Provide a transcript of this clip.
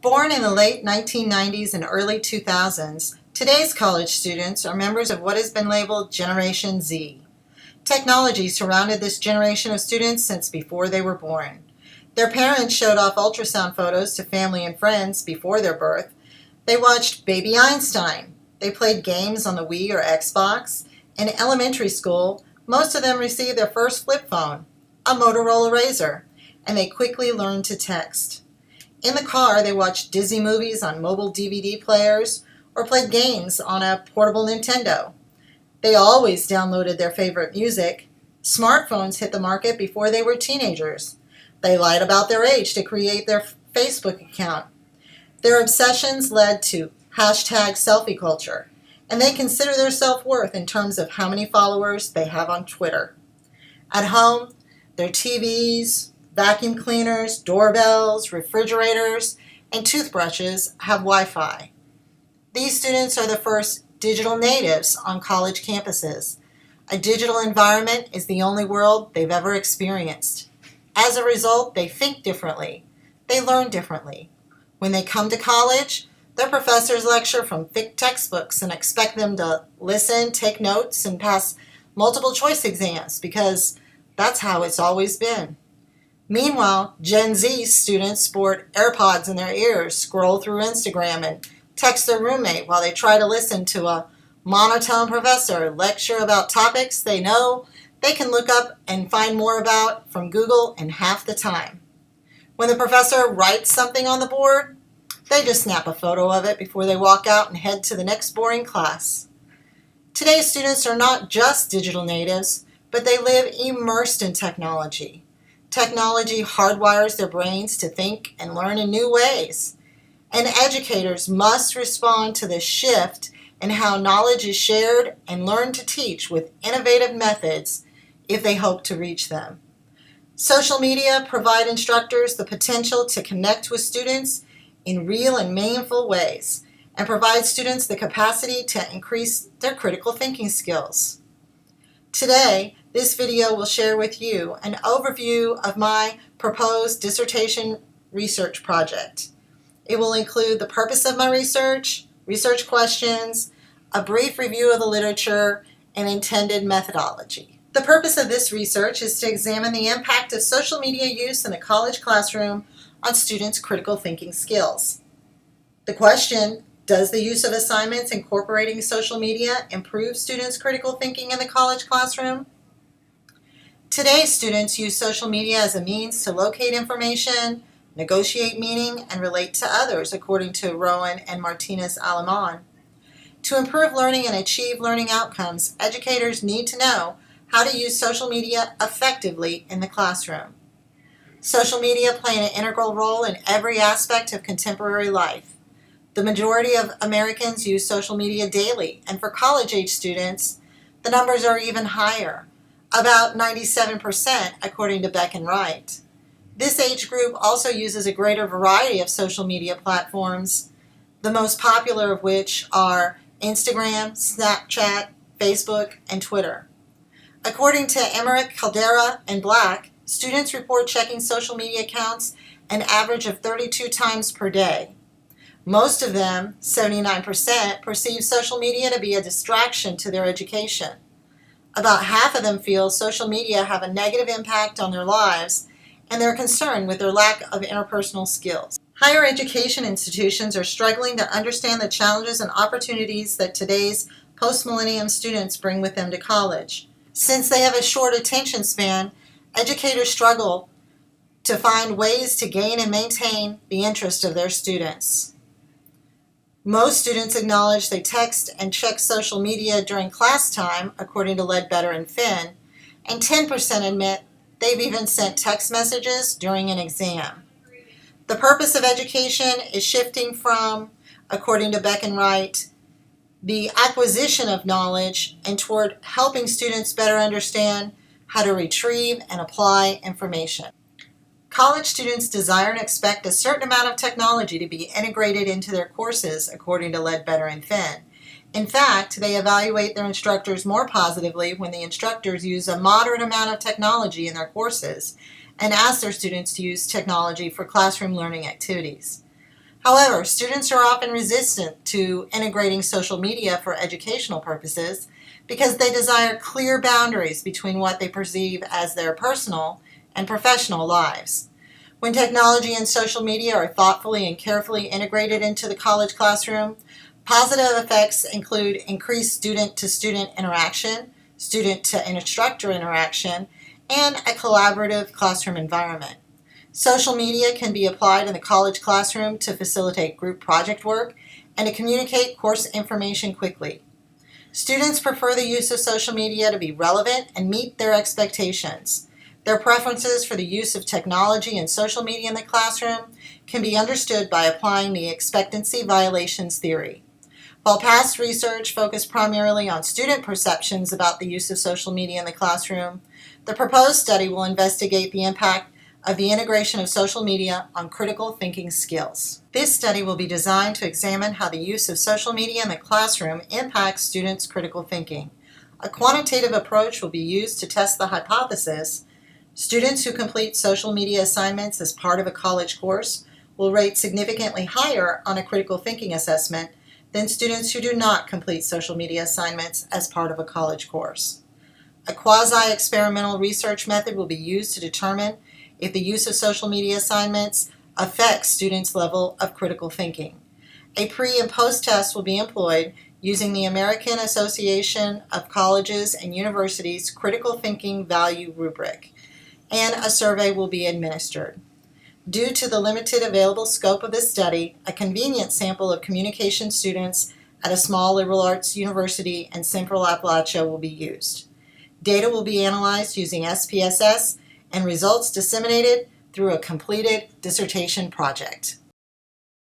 Born in the late 1990s and early 2000s, today's college students are members of what has been labeled Generation Z. Technology surrounded this generation of students since before they were born. Their parents showed off ultrasound photos to family and friends before their birth. They watched Baby Einstein. They played games on the Wii or Xbox. In elementary school, most of them received their first flip phone, a Motorola Razr, and they quickly learned to text. In the car, they watched Disney movies on mobile DVD players or played games on a portable Nintendo. They always downloaded their favorite music. Smartphones hit the market before they were teenagers. They lied about their age to create their Facebook account. Their obsessions led to #selfie culture, and they consider their self-worth in terms of how many followers they have on Twitter. At home, their TVs, vacuum cleaners, doorbells, refrigerators, and toothbrushes have Wi-Fi. These students are the first digital natives on college campuses. A digital environment is the only world they've ever experienced. As a result, they think differently. They learn differently. When they come to college, their professors lecture from thick textbooks and expect them to listen, take notes, and pass multiple choice exams because that's how it's always been. Meanwhile, Gen Z students sport AirPods in their ears, scroll through Instagram, and text their roommate while they try to listen to a monotone professor lecture about topics they know they can look up and find more about from Google in half the time. When the professor writes something on the board, they just snap a photo of it before they walk out and head to the next boring class. Today's students are not just digital natives, but they live immersed in technology. Technology hardwires their brains to think and learn in new ways. And educators must respond to this shift in how knowledge is shared and learn to teach with innovative methods if they hope to reach them. Social media provide instructors the potential to connect with students in real and meaningful ways and provide students the capacity to increase their critical thinking skills. Today, this video will share with you an overview of my proposed dissertation research project. It will include the purpose of my research questions, a brief review of the literature, and intended methodology. The purpose of this research is to examine the impact of social media use in the college classroom on students' critical thinking skills. The question, does the use of assignments incorporating social media improve students' critical thinking in the college classroom? Today's students use social media as a means to locate information, negotiate meaning, and relate to others, according to Rowan and Martinez-Alemán. To improve learning and achieve learning outcomes, educators need to know how to use social media effectively in the classroom. Social media play an integral role in every aspect of contemporary life. The majority of Americans use social media daily, and for college-age students, the numbers are even higher, about 97% according to Beck and Wright. This age group also uses a greater variety of social media platforms, the most popular of which are Instagram, Snapchat, Facebook, and Twitter. According to Emmerich, Caldera, and Black, students report checking social media accounts an average of 32 times per day. Most of them, 79%, perceive social media to be a distraction to their education. About half of them feel social media have a negative impact on their lives, and they're concerned with their lack of interpersonal skills. Higher education institutions are struggling to understand the challenges and opportunities that today's post-millennium students bring with them to college. Since they have a short attention span, educators struggle to find ways to gain and maintain the interest of their students. Most students acknowledge they text and check social media during class time, according to Ledbetter and Finn, and 10% admit they've even sent text messages during an exam. The purpose of education is shifting from, according to Beck and Wright, the acquisition of knowledge and toward helping students better understand how to retrieve and apply information. College students desire and expect a certain amount of technology to be integrated into their courses, according to Ledbetter and Finn. In fact, they evaluate their instructors more positively when the instructors use a moderate amount of technology in their courses and ask their students to use technology for classroom learning activities. However, students are often resistant to integrating social media for educational purposes because they desire clear boundaries between what they perceive as their personal and professional lives. When technology and social media are thoughtfully and carefully integrated into the college classroom, positive effects include increased student-to-student interaction, student-to-instructor interaction, and a collaborative classroom environment. Social media can be applied in the college classroom to facilitate group project work and to communicate course information quickly. Students prefer the use of social media to be relevant and meet their expectations. Their preferences for the use of technology and social media in the classroom can be understood by applying the expectancy violations theory. While past research focused primarily on student perceptions about the use of social media in the classroom, the proposed study will investigate the impact of the integration of social media on critical thinking skills. This study will be designed to examine how the use of social media in the classroom impacts students' critical thinking. A quantitative approach will be used to test the hypothesis: students who complete social media assignments as part of a college course will rate significantly higher on a critical thinking assessment than students who do not complete social media assignments as part of a college course. A quasi-experimental research method will be used to determine if the use of social media assignments affects students' level of critical thinking. A pre- and post-test will be employed using the American Association of Colleges and Universities Critical Thinking Value Rubric, and a survey will be administered. Due to the limited available scope of this study, a convenient sample of communication students at a small liberal arts university in Central Appalachia will be used. Data will be analyzed using SPSS and results disseminated through a completed dissertation project.